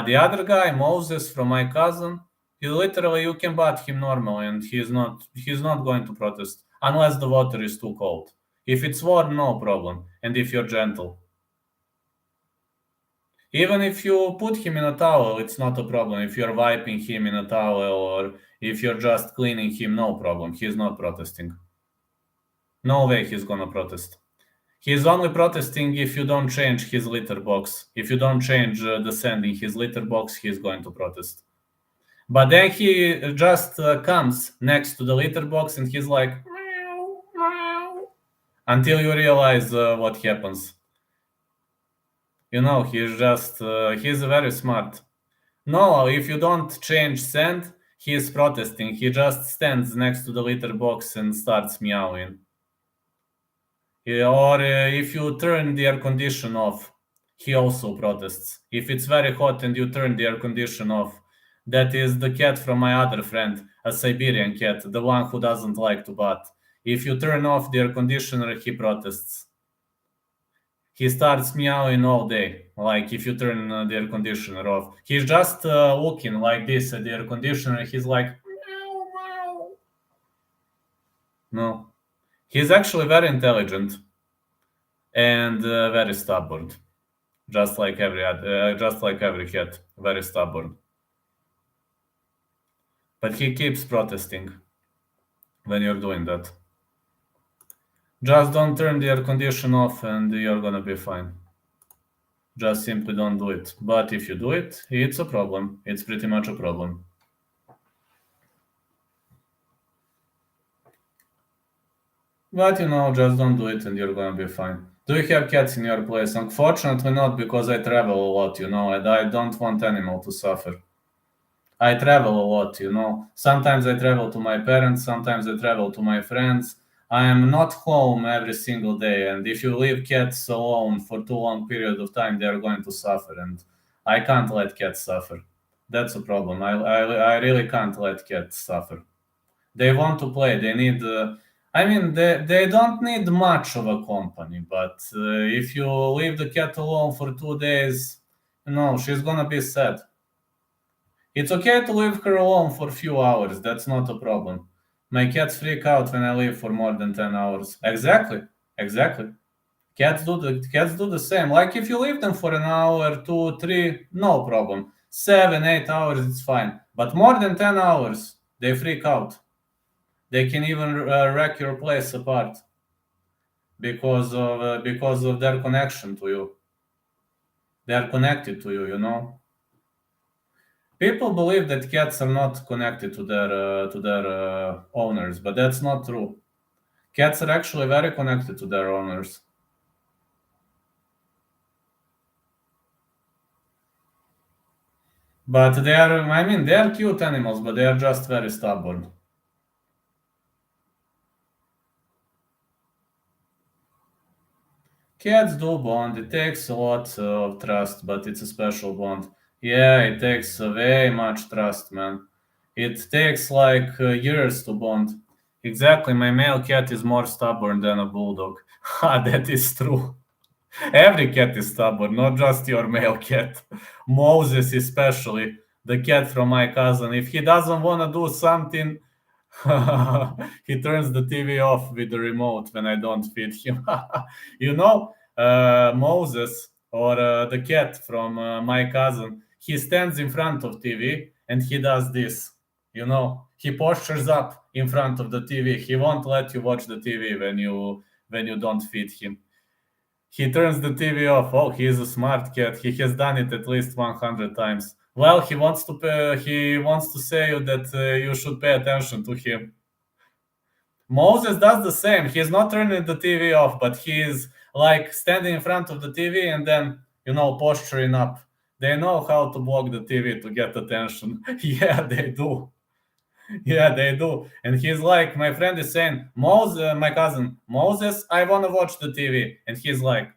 the other guy, Moses from my cousin, he literally, you can bat him normally, and he's not going to protest unless the water is too cold. If it's warm, no problem, and if you're gentle. Even if you put him in a towel, it's not a problem. If you're wiping him in a towel or if you're just cleaning him, no problem. He's not protesting. No way he's gonna protest. He's only protesting if you don't change his litter box. If you don't change the sand in his litter box, he's going to protest. But then he just comes next to the litter box and he's like, meow, meow, until you realize what happens. He's very smart. No, if you don't change sand, he is protesting. He just stands next to the litter box and starts meowing. Or if you turn the air condition off, he also protests. If it's very hot and you turn the air condition off, that is the cat from my other friend, a Siberian cat, the one who doesn't like to bath. If you turn off the air conditioner, he protests. He starts meowing all day, like if you turn the air conditioner off. He's just looking like this at the air conditioner. He's like, meow, meow. No. He's actually very intelligent and very stubborn, just like every cat, very stubborn. But he keeps protesting when you're doing that. Just don't turn the air condition off and you're gonna be fine. Just simply don't do it. But if you do it, it's a problem. It's pretty much a problem. But just don't do it and you're gonna be fine. Do you have cats in your place? Unfortunately not, because I travel a lot, and I don't want animal to suffer. I travel a lot. Sometimes I travel to my parents, sometimes I travel to my friends. I am not home every single day, and if you leave cats alone for too long period of time, they are going to suffer, and I can't let cats suffer. That's a problem. I really can't let cats suffer. They want to play. They need. They don't need much of a company, but if you leave the cat alone for 2 days, she's gonna be sad. It's okay to leave her alone for a few hours. That's not a problem. My cats freak out when I leave for more than 10 hours. Exactly. Exactly. Cats do the same. Like if you leave them for an hour, 2, 3, no problem. 7, 8 hours, it's fine. But more than 10 hours, they freak out. They can even wreck your place apart because of their connection to you. They are connected to you, you know. People believe that cats are not connected to their owners, but that's not true. Cats are actually very connected to their owners. But they are cute animals, but they are just very stubborn. Cats do bond. It takes a lot of trust, but it's a special bond. Yeah, it takes way much trust, man. It takes like years to bond. Exactly, my male cat is more stubborn than a bulldog. Ha, that is true. Every cat is stubborn, not just your male cat. Moses, especially, the cat from my cousin. If he doesn't want to do something, he turns the TV off with the remote when I don't feed him. You know, Moses, or the cat from my cousin, he stands in front of TV and he does this. You know, he postures up in front of the TV. He won't let you watch the TV when you don't feed him. He turns the TV off. Oh, he is a smart cat. He has done it at least 100 times. Well, he wants to say you that you should pay attention to him. Moses does the same. He's not turning the TV off, but he's like standing in front of the TV and then, posturing up. They know how to block the TV to get attention. Yeah, they do. Yeah, they do. And he's like, my friend is saying, Moses, my cousin, Moses, I want to watch the TV. And he's like,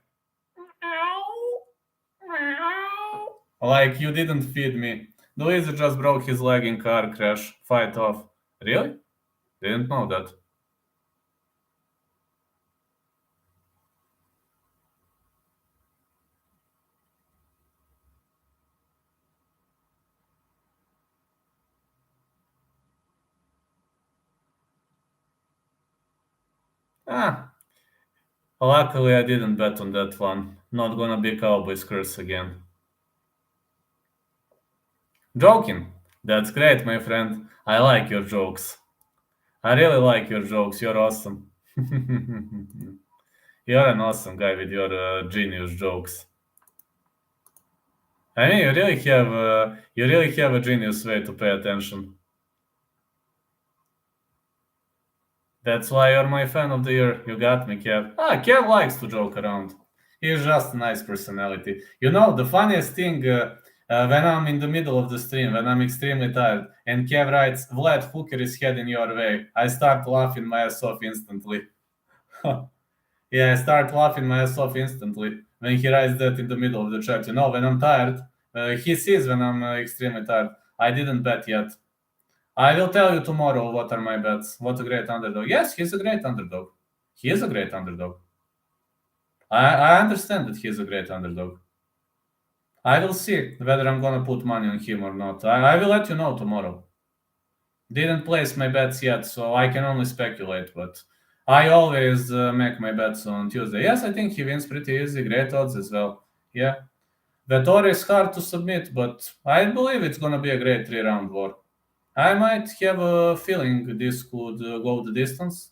you didn't feed me. Luisa just broke his leg in car crash. Fight off. Really? Didn't know that. Luckily I didn't bet on that one. Not gonna be Cowboys curse again. Joking. That's great, my friend. I like your jokes. I really like your jokes. You're awesome. You're an awesome guy with your genius jokes. I mean, you really have a genius way to pay attention. That's why you're my fan of the year. You got me, Kev. Kev likes to joke around. He's just a nice personality. You know, the funniest thing, when I'm in the middle of the stream, when I'm extremely tired, and Kev writes, Vlad, hooker is heading your way, I start laughing my ass off instantly. Yeah, I start laughing my ass off instantly when he writes that in the middle of the chat. You know, when I'm tired, he sees when I'm extremely tired. I didn't bet yet. I will tell you tomorrow what are my bets. What a great underdog. Yes, he's a great underdog. He is a great underdog. I understand that he's a great underdog. I will see whether I'm gonna put money on him or not. I will let you know tomorrow. Didn't place my bets yet, so I can only speculate, but I always make my bets on Tuesday. Yes, I think he wins pretty easy. Great odds as well. Yeah. Vettori is hard to submit, but I believe it's gonna be a great 3-round war. I might have a feeling this could go the distance.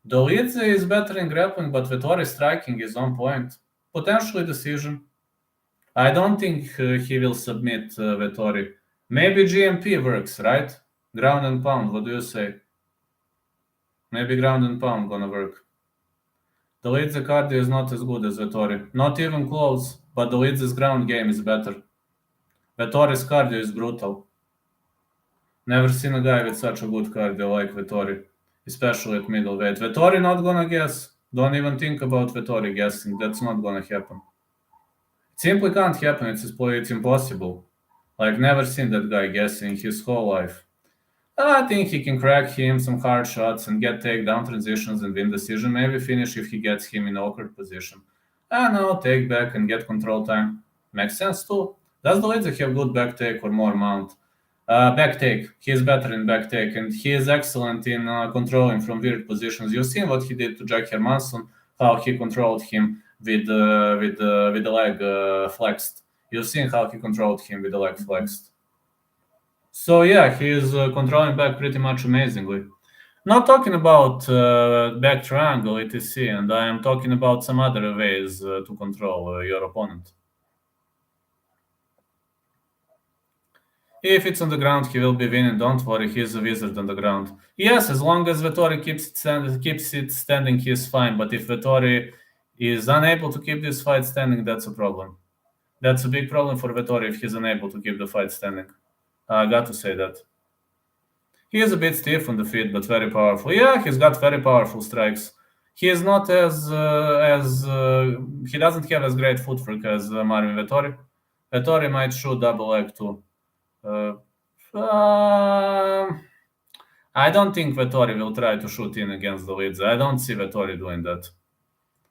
Dolidze is better in grappling, but Vettori striking is on point. Potentially decision. I don't think he will submit Vettori. Maybe GMP works, right? Ground and pound, what do you say? Maybe ground and pound gonna work. Dolidze cardio is not as good as Vettori. Not even close, but Dolidze's ground game is better. Vettori's cardio is brutal. Never seen a guy with such a good cardio like Vettori, especially at middleweight. Vettori not gonna guess. Don't even think about Vettori guessing. That's not gonna happen. It simply can't happen. It's impossible. Like, never seen that guy guessing his whole life. I think he can crack him some hard shots and get takedown transitions and win decision. Maybe finish if he gets him in awkward position. No, take back and get control time. Makes sense too. Does Dolidze have good back take or more mount? Back take. He is better in back take, and he is excellent in controlling from weird positions. You've seen what he did to Jack Hermanson. how he controlled him with the leg flexed. You've seen how he controlled him with the leg flexed. So yeah, he is controlling back pretty much amazingly. Not talking about back triangle, etc., and I am talking about some other ways to control your opponent. If it's on the ground, he will be winning. Don't worry, he's a wizard on the ground. Yes, as long as Vettori keeps it standing, he's fine. But if Vettori is unable to keep this fight standing, that's a problem. That's a big problem for Vettori if he's unable to keep the fight standing. I got to say that. He is a bit stiff on the feet, but very powerful. Yeah, he's got very powerful strikes. He is not he doesn't have as great footwork as Marvin Vettori. Vettori might shoot double leg too. I don't think Vettori will try to shoot in against Dolidze. I don't see Vettori doing that.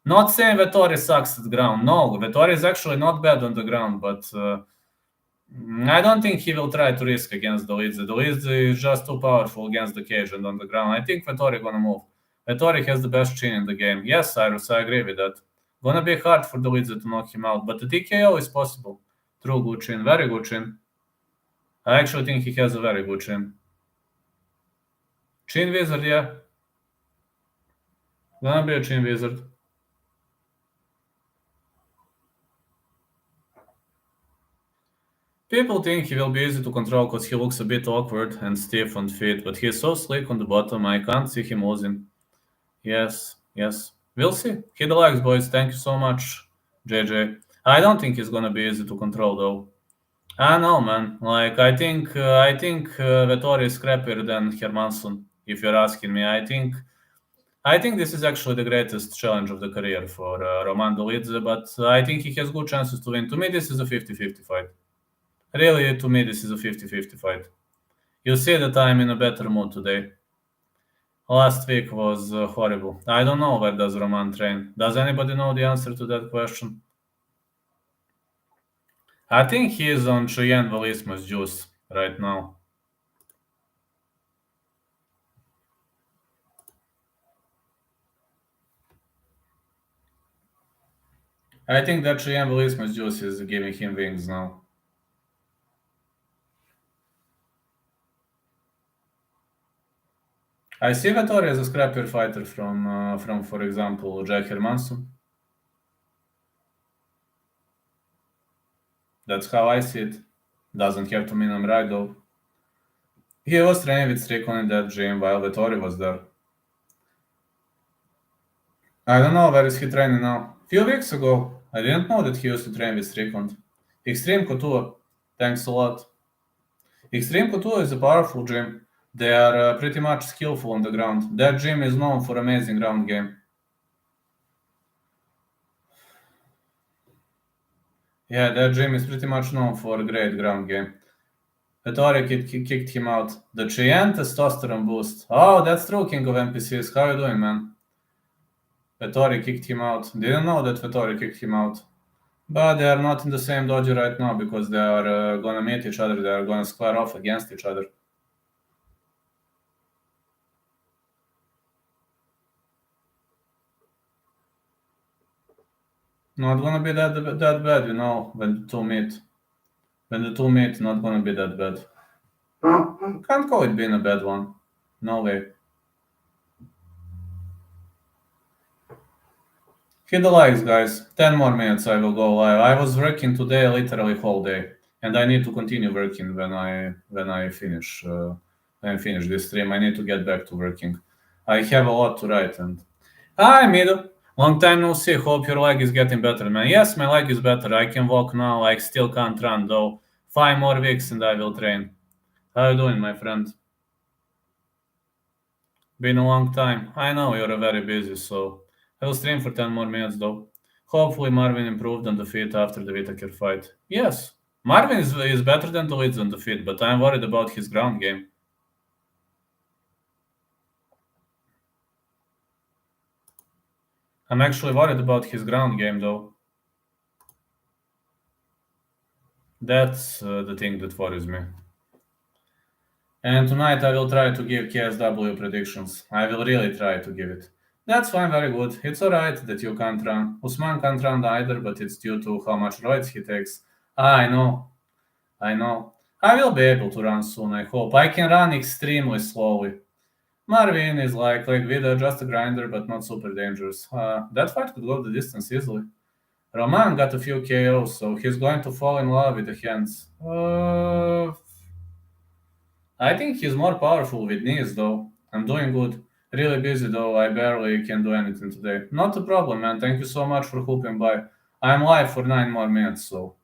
Not saying Vettori sucks at the ground. No, Vettori is actually not bad on the ground, but I don't think he will try to risk against Dolidze. Dolidze is just too powerful against the cage and on the ground. I think Vettori gonna move. Vettori has the best chin in the game. Yes, Cyrus, I agree with that. Gonna be hard for Dolidze to knock him out, but the TKO is possible. True good chin, very good chin. I actually think he has a very good chin. Chin wizard, yeah. Gonna be a chin wizard. People think he will be easy to control because he looks a bit awkward and stiff on feet, but he's so slick on the bottom, I can't see him losing. Yes. We'll see. Hit the likes, boys. Thank you so much, JJ. I don't think he's gonna be easy to control, though. I know, man. Like, I think Vettori is scrappier than Hermansson, if you're asking me. I think this is actually the greatest challenge of the career for Roman Dolidze, but I think he has good chances to win. To me, this is a 50-50 fight. Really, to me, this is a 50-50 fight. You see that I'm in a better mood today. Last week was horrible. I don't know where does Roman train. Does anybody know the answer to that question? I think he is on Cheyenne Valisma's juice right now. I think that Cheyenne Valisma's juice is giving him wings now. I see Vettori as a scrappier fighter from for example, Jack Hermansson. That's how I see it. Doesn't have to mean I'm right though. He was training with Strickland in that gym while Vettori was there. I don't know where is he training now. Few weeks ago, I didn't know that he used to train with Strickland. Extreme Couture. Thanks a lot. Extreme Couture is a powerful gym. They are pretty much skillful on the ground. That gym is known for amazing ground game. Yeah, that gym is pretty much known for a great ground game. Vettori kicked him out. The Cheyenne testosterone boost. Oh, that's true, King of NPCs. How you doing, man? Vettori kicked him out. Didn't know that Vettori kicked him out. But they are not in the same dojo right now because they are gonna meet each other. They are gonna square off against each other. Not gonna be that bad, you know, when the two meet. When the two meet, not gonna be that bad. Can't call it being a bad one. No way. Hit the likes, guys. 10 more minutes, I will go live. I was working today literally whole day, and I need to continue working when I finish this stream. I need to get back to working. I have a lot to write. And hi, Mido. Long time no see. Hope your leg is getting better, man. Yes, my leg is better. I can walk now. I still can't run though. 5 more weeks and I will train. How you doing, my friend? Been a long time. I know you're very busy, so I will stream for 10 more minutes though. Hopefully Marvin improved on the feet after the Whittaker fight. Yes, Marvin is better than Dolidze on the feet, but I'm worried about his ground game. I'm actually worried about his ground game though. That's the thing that worries me. And tonight I will try to give KSW predictions. I will really try to give it. That's fine, very good. It's alright that you can't run. Usman can't run either, but it's due to how much roids he takes. I know. I will be able to run soon, I hope. I can run extremely slowly. Marvin is like Vida, just a grinder, but not super dangerous. That fight could go the distance easily. Roman got a few KOs, so he's going to fall in love with the hands. I think he's more powerful with knees, though. I'm doing good. Really busy, though. I barely can do anything today. Not a problem, man. Thank you so much for hooping by. I'm live for 9 more minutes, so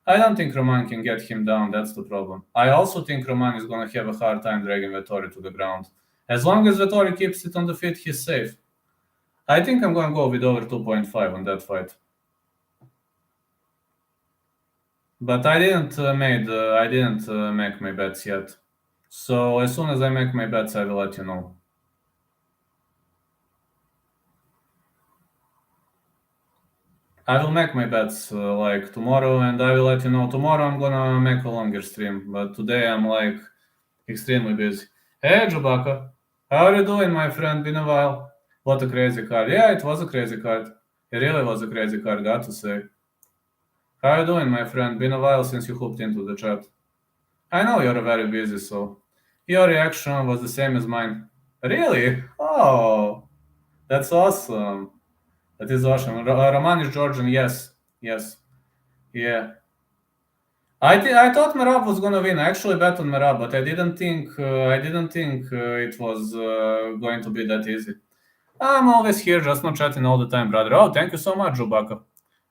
I don't think Roman can get him down. That's the problem. I also think Roman is going to have a hard time dragging Vettori to the ground. As long as Vettori keeps it on the feet, he's safe. I think I'm going to go with over 2.5 on that fight. But I didn't make my bets yet. So as soon as I make my bets, I will let you know. I will make my bets like tomorrow, and I will let you know. Tomorrow I'm gonna make a longer stream, but today I'm like extremely busy. Hey, Chewbacca, how are you doing, my friend? Been a while. What a crazy card! Yeah, it was a crazy card. It really was a crazy card, got to say. How are you doing, my friend? Been a while since you hooked into the chat. I know you're very busy, so your reaction was the same as mine. Really? Oh, that's awesome. That is awesome. Roman is Georgian, yes. Yes. Yeah. I thought Merab was gonna win. I actually bet on Merab, but I didn't think it was going to be that easy. I'm always here, just not chatting all the time, brother. Oh, thank you so much, Chewbacca.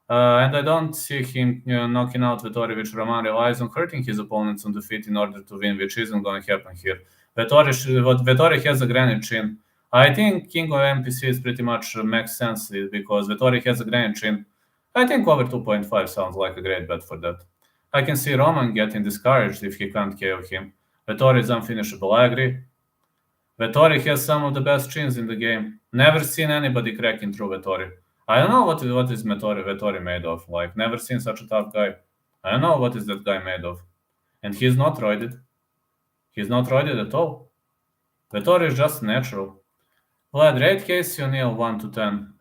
And I don't see him knocking out Vettori, which Roman relies on hurting his opponents on the feet in order to win, which isn't going to happen here. Vettori has a granite chin. I think King of NPCs pretty much makes sense because Vettori has a granite chin. I think over 2.5 sounds like a great bet for that. I can see Roman getting discouraged if he can't KO him. Vettori is unfinishable, I agree. Vettori has some of the best chins in the game. Never seen anybody cracking through Vettori. I don't know what is Vettori made of. Like, never seen such a tough guy. I don't know what is that guy made of. And he's not roided. He's not roided at all. Vettori is just natural. Vlad, rate Casey O'Neill 1 to 10.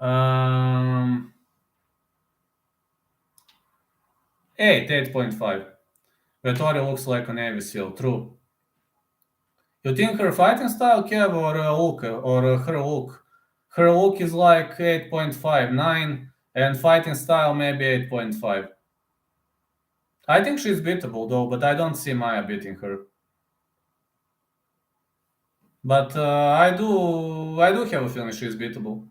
8.5. Vettori looks like a Navy SEAL, true. You think her fighting style, Kev, or her look? Her look is like 8.5, 9, and fighting style maybe 8.5. I think she's beatable though, but I don't see Maya beating her. But I do have a feeling she's beatable.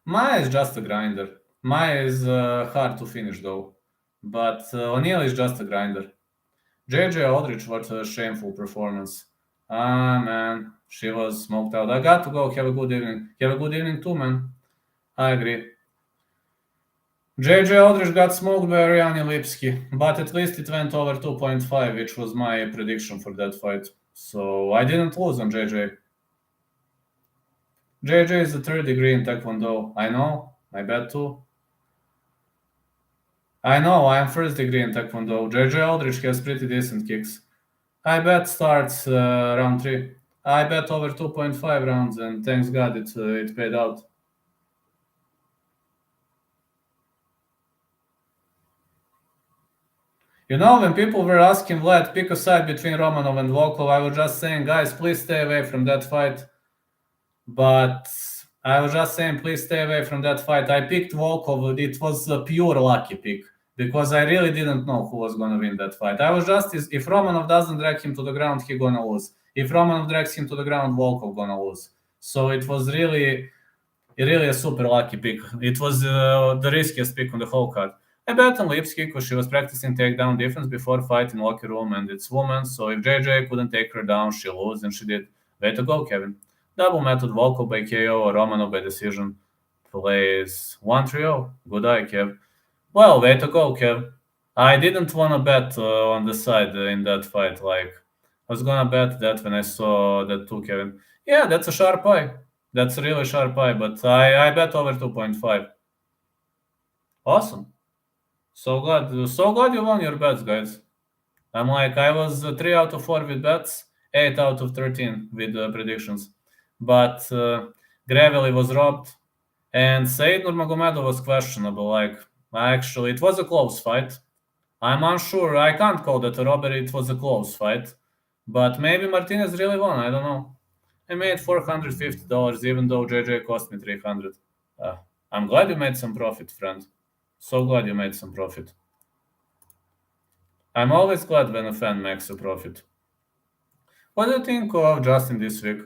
Maya is just a grinder. Maya is hard to finish though, but O'Neill is just a grinder. JJ Aldrich, what a shameful performance. Ah, man, she was smoked out. I got to go. Have a good evening. Have a good evening too, man. I agree. JJ Aldrich got smoked by Ariane Lipski, but at least it went over 2.5, which was my prediction for that fight. So I didn't lose on JJ. JJ is a third degree in Taekwondo. I know. I bet too. I know. I am first degree in Taekwondo. JJ Aldrich has pretty decent kicks. I bet starts round 3. I bet over 2.5 rounds, and thanks God it paid out. You know, when people were asking Vlad, pick a side between Romanov and Volkov, I was just saying, guys, please stay away from that fight. But I was just saying, please stay away from that fight. I picked Volkov. It was a pure lucky pick because I really didn't know who was going to win that fight. I was just, if Romanov doesn't drag him to the ground, he's going to lose. If Romanov drags him to the ground, Volkov going to lose. So it was really a super lucky pick. It was the riskiest pick on the whole card. I bet on Lipski because she was practicing takedown defense before fight in locker room, and it's woman, so if JJ couldn't take her down, she'll lose, and she did. Way to go, Kevin. Double method Volkov by KO or Romanov by decision. Plays 1-3-0. Good eye, Kev. Well, way to go, Kev. I didn't want to bet on the side in that fight. Like, I was gonna bet that when I saw that too, Kevin. Yeah, that's a sharp eye. That's a really sharp eye, but I bet over 2.5. Awesome. So glad you won your bets, guys. I was 3 out of 4 with bets, 8 out of 13 with predictions. but Gravely was robbed, and Said Nurmagomedov was questionable. Like, actually, it was a close fight. I'm unsure. I can't call that a robbery. It was a close fight. But maybe Martinez really won. I don't know. I made $450, even though JJ cost me $300. I'm glad you made some profit, friend. So glad you made some profit. I'm always glad when a fan makes a profit. What do you think of Justin this week?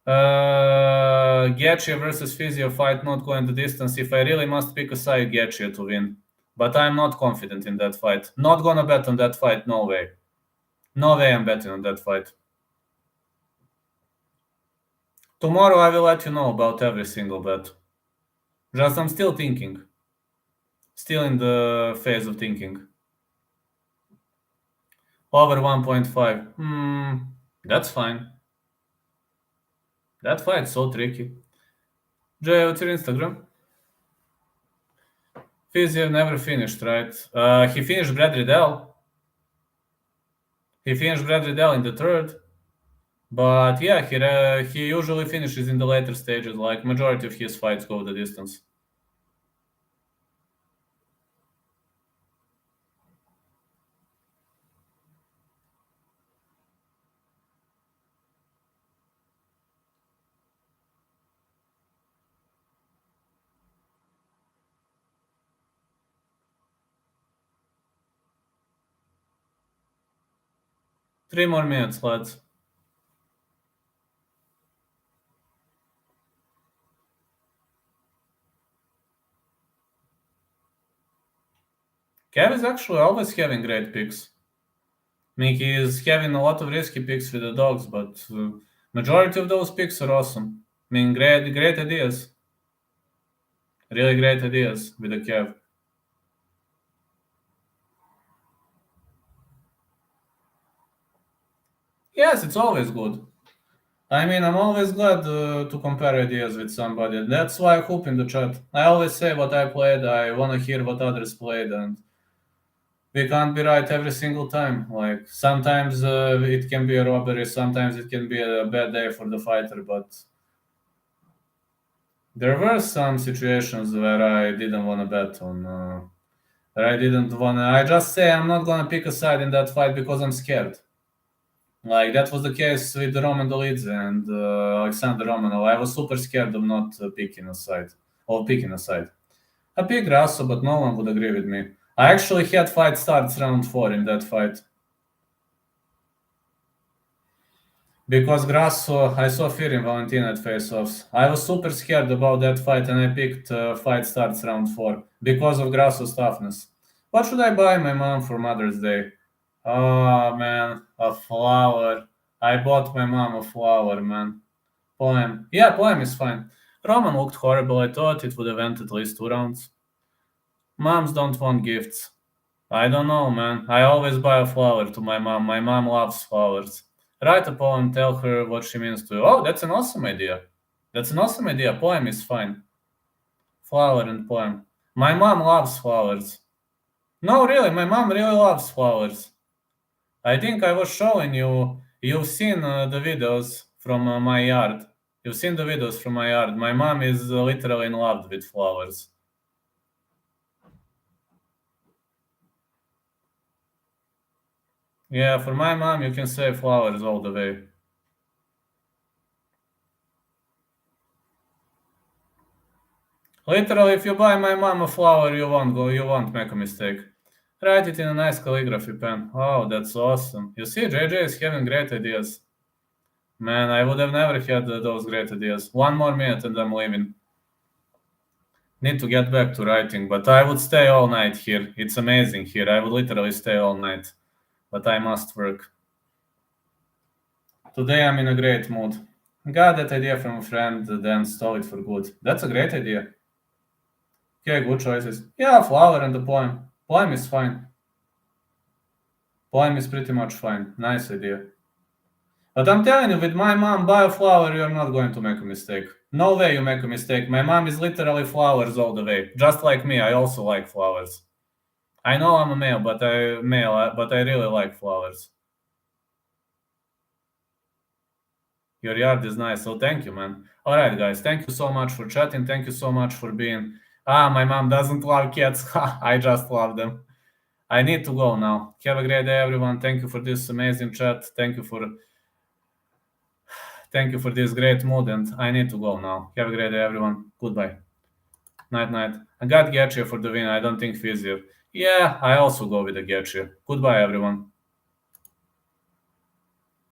Gaethje versus Fiziev fight not going the distance. If I really must pick a side, Gaethje to win. But I'm not confident in that fight. Not gonna bet on that fight, no way. No way I'm betting on that fight. Tomorrow I will let you know about every single bet. Just I'm still thinking. Still in the phase of thinking. Over 1.5. That's fine. That fight's so tricky. Jay, what's your Instagram? Fiziev never finished, right? He finished Brad Riddell. He finished Brad Riddell in the third. But yeah, he usually finishes in the later stages. Like, majority of his fights go the distance. Three more minutes, lads. Kev is actually always having great picks. I mean, he is having a lot of risky picks with the dogs, but majority of those picks are awesome. I mean, great ideas. Really great ideas with the Kev. Yes, it's always good. I mean, I'm always glad to compare ideas with somebody. That's why I hope in the chat. I always say what I played. I want to hear what others played, and we can't be right every single time. Like, sometimes it can be a robbery, sometimes it can be a bad day for the fighter, but there were some situations where I didn't want to bet on. Where I didn't want to. I just say I'm not gonna pick a side in that fight because I'm scared. Like, that was the case with Roman Dolidze and Alexander Romanov. I was super scared of not picking a side. Or picking a side. I picked Grasso, but no one would agree with me. I actually had fight starts round 4 in that fight. Because Grasso, I saw fear in Valentina at face-offs. I was super scared about that fight and I picked fight starts round 4 because of Grasso's toughness. What should I buy my mom for Mother's Day? Oh, man, a flower. I bought my mom a flower, man. Poem. Yeah, poem is fine. Roman looked horrible. I thought it would have went at least 2 rounds. Moms don't want gifts. I don't know, man. I always buy a flower to my mom. My mom loves flowers. Write a poem, tell her what she means to you. Oh, that's an awesome idea. That's an awesome idea. Poem is fine. Flower and poem. My mom loves flowers. No, really, my mom really loves flowers. I think I was showing you. You've seen the videos from my yard. You've seen the videos from my yard. My mom is literally in love with flowers. Yeah, for my mom, you can say flowers all the way. Literally, if you buy my mom a flower, you won't make a mistake. Write it in a nice calligraphy pen. Oh, that's awesome. You see, JJ is having great ideas. Man, I would have never had those great ideas. One more minute and I'm leaving. Need to get back to writing, but I would stay all night here. It's amazing here. I would literally stay all night. But I must work. Today I'm in a great mood. Got that idea from a friend, then stole it for good. That's a great idea. Okay, good choices. Yeah, flower and the poem. Poem is fine. Poem is pretty much fine. Nice idea. But I'm telling you, with my mom, buy a flower, you're not going to make a mistake. No way you make a mistake. My mom is literally flowers all the way. Just like me, I also like flowers. I know I'm a male, but I really like flowers. Your yard is nice. So thank you, man. All right, guys. Thank you so much for chatting. Thank you so much for being. My mom doesn't love cats. I just love them. I need to go now. Have a great day, everyone. Thank you for this amazing chat. Thank you for this great mood, and I need to go now. Have a great day, everyone. Goodbye. Night, night. I got Getcha for the win. I don't think Fizzer. Yeah, I also go with the Getcha. Goodbye, everyone.